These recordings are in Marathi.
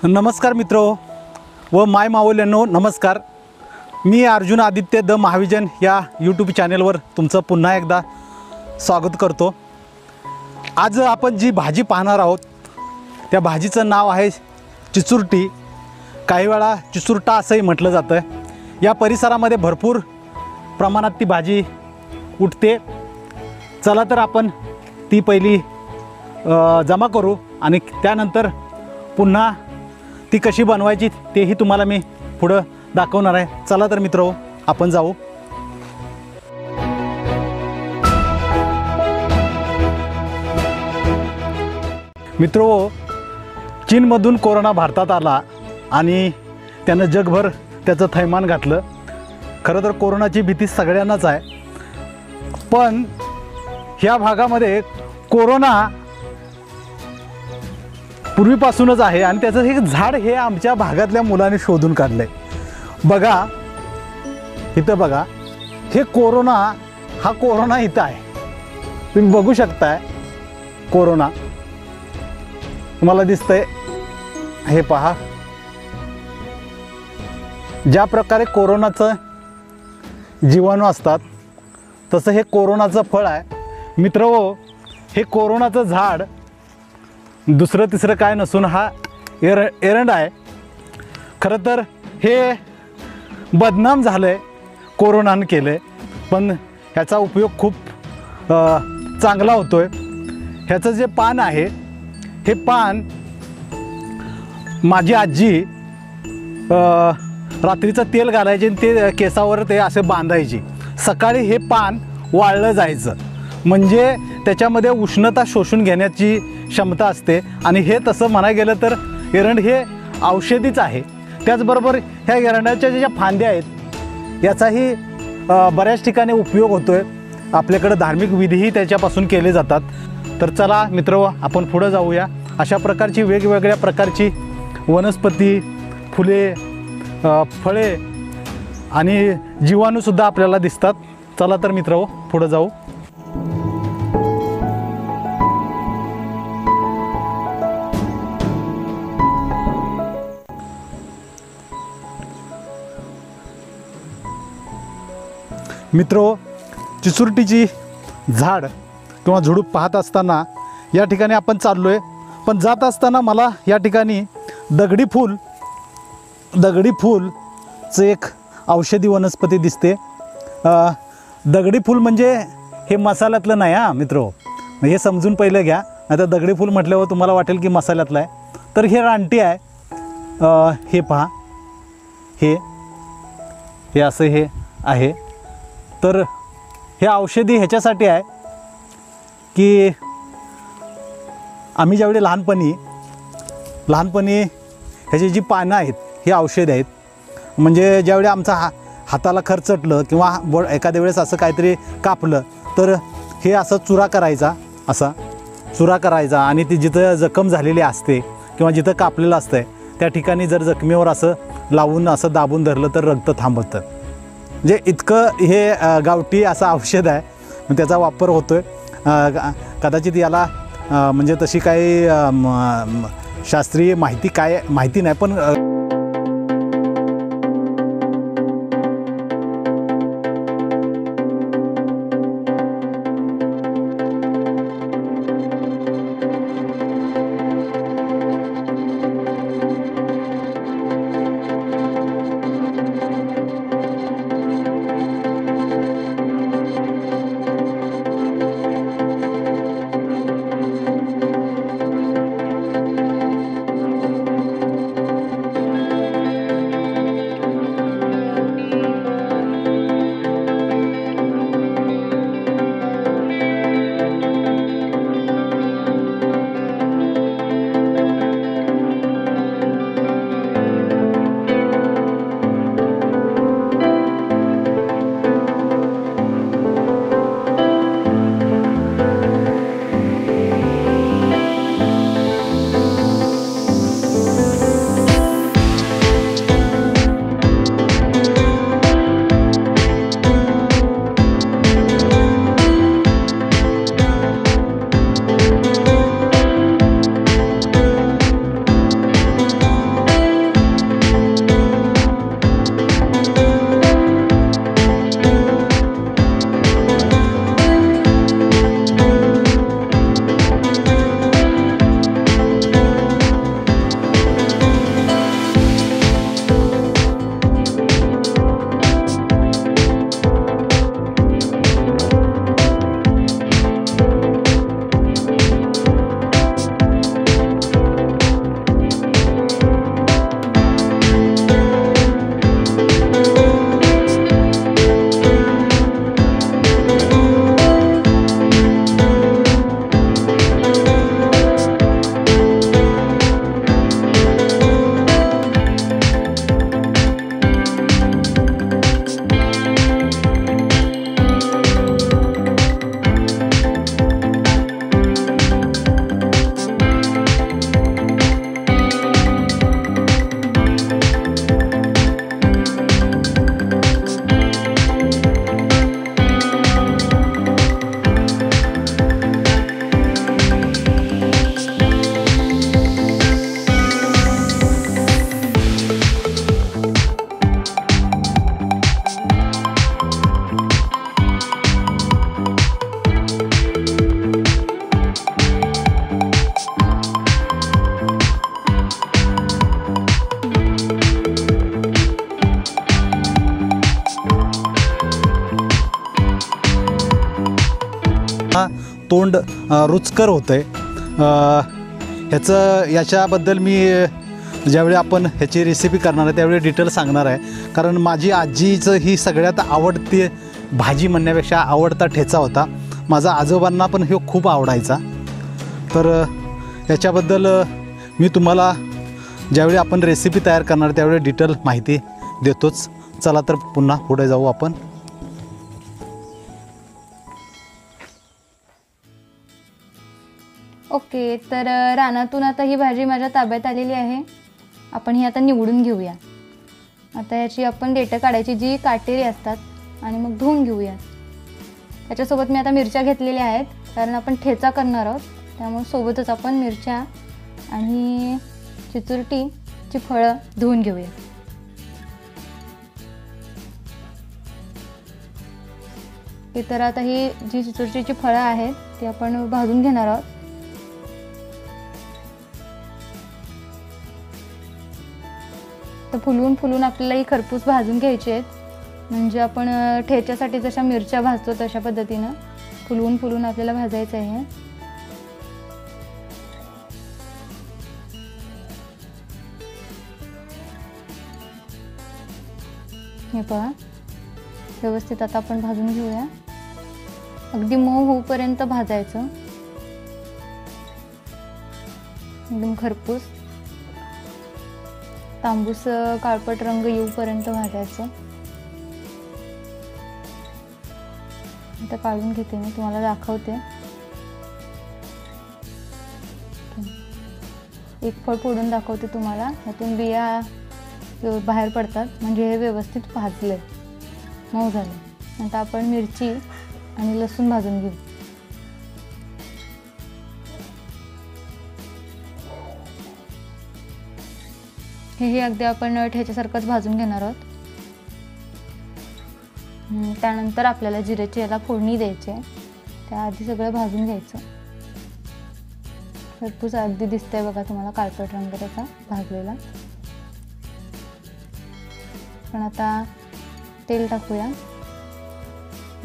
नमस्कार मित्रो व माय मावल्यांनो नमस्कार। मी अर्जुन आदित्य द महाविजन या यूट्यूब चॅनलवर तुमचं पुन्हा एकदा स्वागत करतो। आज आपण जी भाजी पाहणार आहोत त्या भाजीचं नाव आहे चिचुरटी, काही वेळा चिचुरटा असंही म्हटलं जातं। या परिसरामध्ये भरपूर प्रमाणात ती भाजी उठते। चला तर आपण ती पहिली जमा करू आणि त्यानंतर पुन्हा ती कशी बनवायची तेही तुम्हाला मी पुढे दाखवणार आहे। चला तर मित्रो आपण जाऊ। मित्रो, चीनमधून कोरोना भारतात आला आणि त्यानं जगभर त्याचं थैमान घातलं। खरं तर कोरोनाची भीती सगळ्यांनाच आहे, पण ह्या भागामध्ये कोरोना पूर्वीपासूनच आहे आणि त्याचं हे झाड हे आमच्या भागातल्या मुलांनी शोधून काढलंय। बघा इथं बघा, हे कोरोना, हा कोरोना इथं आहे, तुम्ही बघू शकताय। कोरोना तुम्हाला दिसतंय, हे पहा। ज्या प्रकारे कोरोनाचं जीवाणू असतात तसं हे कोरोनाचं फळ आहे। मित्रहो, हे कोरोनाचं झाड दुसरं तिसरं काय नसून हा एरंड आहे। खरं तर हे बदनाम झालं आहे, कोरोनानं केलं आहे, पण ह्याचा उपयोग खूप चांगला होतो आहे। ह्याचं जे पान आहे, हे पान माझी आजी रात्रीचं तेल घालायचे आणि ते केसावर ते असे बांधायची। सकाळी हे पान वाळलं जायचं, म्हणजे त्याच्यामध्ये उष्णता शोषून घेण्याची क्षमता असते आणि हे तसं म्हणायला गेलं तर एरंड हे औषधीच आहे। त्याचबरोबर ह्या एरंडाच्या ज्या फांद्या आहेत याचाही बऱ्याच ठिकाणी उपयोग होतो आहे। आपल्याकडे धार्मिक विधीही त्याच्यापासून केले जातात। तर चला मित्र, आपण पुढे जाऊया। अशा प्रकारची वेगवेगळ्या प्रकारची वनस्पती, फुले, फळे आणि जीवाणूसुद्धा आपल्याला दिसतात। चला तर मित्र पुढे जाऊ। मित्रो, चिचुरटीची झाड किंवा झुडूप पाहत असताना या ठिकाणी आपण चाललो आहे, पण जात असताना मला या ठिकाणी दगडी फूलचं एक औषधी वनस्पती दिसते। दगडी फूल म्हणजे हे मसाल्यातलं नाही हा मित्रो, हे समजून पहिलं घ्या, नाही तर दगडी फूल म्हटल्यावर तुम्हाला वाटेल की मसाल्यातलं आहे। तर हे रानटी आहे। हे पहा, हे असं हे आहे। तर हे औषधी ह्याच्यासाठी आहे की आम्ही ज्यावेळी लहानपणी ह्याची जी पानं आहेत ही औषधी आहेत। म्हणजे ज्यावेळी आमचा हाताला खरचटलं किंवा एखाद्या वेळेस असं काहीतरी कापलं तर हे असं चुरा करायचा आणि ती जिथं जखम झालेली असते किंवा जिथं कापलेलं असतं त्या ठिकाणी जर जखमेवर असं लावून असं दाबून धरलं तर रक्त थांबतं। म्हणजे इतकं हे गावठी असं औषध आहे, त्याचा वापर होतो आहे। कदाचित याला म्हणजे तशी काही शास्त्रीय माहिती नाही, पण तोंड रुचकर होतं आहे. याच्याबद्दल मी ज्यावेळी आपण ह्याची रेसिपी करणार आहे त्यावेळी डिटेल सांगणार आहे. कारण माझी आजीचं ही सगळ्यात आवडती भाजी म्हणण्यापेक्षा आवडता ठेचा होता. माझा आजोबांना पण हे खूप आवडायचा. तर याच्याबद्दल मी तुम्हाला ज्यावेळी आपण रेसिपी तयार करणार त्यावेळी डिटेल माहिती देतोच. चला तर पुन्हा पुढे जाऊ आपण. ओके, तर रानातून आता ही भाजी माझ्या ताब्यात आलेली आहे. आपण ही आता निवडून घेऊया. आता याची आपण देठं काढायची, जी काटेरी असतात, आणि मग धुवून घेऊया. त्याच्यासोबत मी आता मिरच्या घेतलेल्या आहेत, कारण आपण ठेचा करणार आहोत. त्यामुळे सोबतच आपण मिरच्या आणि चिचुरटीची फळं धुवून घेऊया. तर आता ही जी चिचुरटीची फळं आहेत ती आपण भाजून घेणार आहोत. तर फुलवून आपल्याला ही खरपूस भाजून घ्यायची आहेत. म्हणजे आपण ठेच्यासाठी जशा मिरच्या भाजतो तशा पद्धतीनं फुलवून आपल्याला भाजायचं आहे. हे पहा, व्यवस्थित आता आपण भाजून घेऊया. अगदी मऊ होईपर्यंत भाजायचं, एकदम खरपूस तांबूस काळपट रंग येऊपर्यंत भाजायचं. आता काढून घेते मी, तुम्हाला दाखवते. एक फळ फोडून दाखवते तुम्हाला. यातून बिया बाहेर पडतात, म्हणजे हे व्यवस्थित भाजले, मऊ झाले. आता आपण मिरची आणि लसूण भाजून घेऊ. हे अगदी आपण ठेच्यासारखंच भाजून घेणार आहोत. त्यानंतर आपल्याला जिऱ्याची याला फोडणी द्यायची आहे. त्याआधी सगळं भाजून घ्यायचं. खरपूस अगदी दिसतंय बघा तुम्हाला काळपट रंग त्याचा भाजलेला. पण आता तेल टाकूया.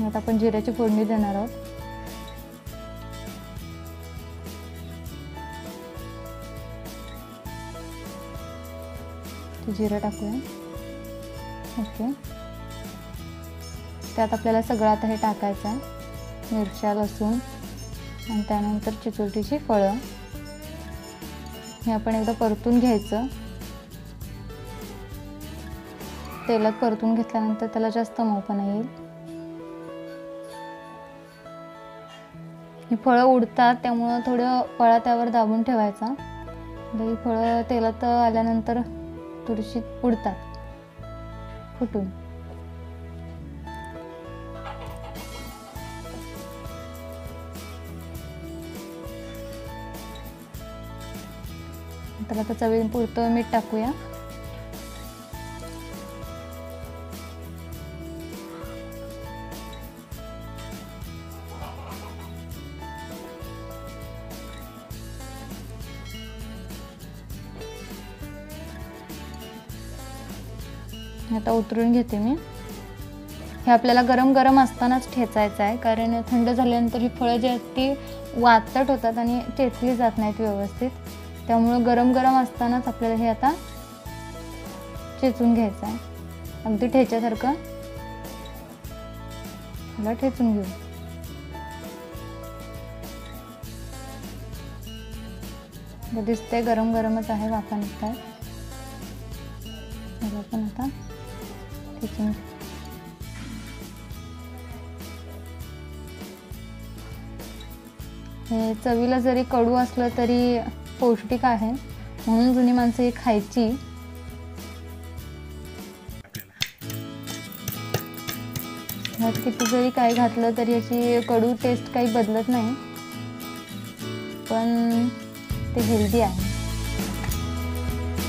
आता आपण जिऱ्याची फोडणी देणार आहोत. जिरं टाकूया. ओके, त्यात आपल्याला सगळं आता हे टाकायचं आहे. मिरच्या, लसूण आणि त्यानंतर चिचुरटीची फळं. हे आपण एकदा परतून घ्यायचं. तेलात परतून घेतल्यानंतर त्याला जास्त मऊपणा येईल. ही फळं उडतात, त्यामुळं थोडं पळा त्यावर दाबून ठेवायचा. ही फळं तेलात आल्यानंतर थोडीशी उडतात फुटून. तर आता चवीपुरतं मीठ टाकूया. आता उतरून घेते मी. हे आपल्याला गरम गरम असतानाच ठेचायचं आहे, कारण थंड झाल्यानंतर ही फळं जी आहेत ती वातट होतात आणि ठेचली जात नाहीत व्यवस्थित. त्यामुळे गरम गरम असतानाच आपल्याला हे आता चेचून घ्यायचं आहे. अगदी ठेच्यासारखं मला ठेचून घेऊ. दिसतंय गरम गरमच आहे, वाफा निघताय. पण आता ठेचून घेऊ. हे चवीला जरी कडू असलं तरी पौष्टिक आहे, म्हणून जुनी माणसं ही खायची. ह्यात किती जरी काय घातलं तरी याची कडू टेस्ट काही बदलत नाही, पण ते हेल्दी आहे.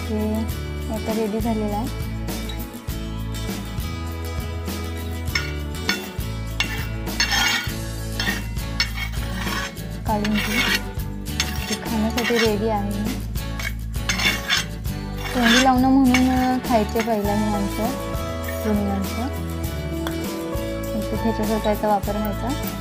हे आता रेडी झालेलं आहे. काढून घेऊ. ते खाण्यासाठी रेडी आहे. तोंडी लावणं म्हणून खायचे पहिला ही माणसं, जुनी माणसं. त्याच्यासारखा याचा वापर व्हायचा.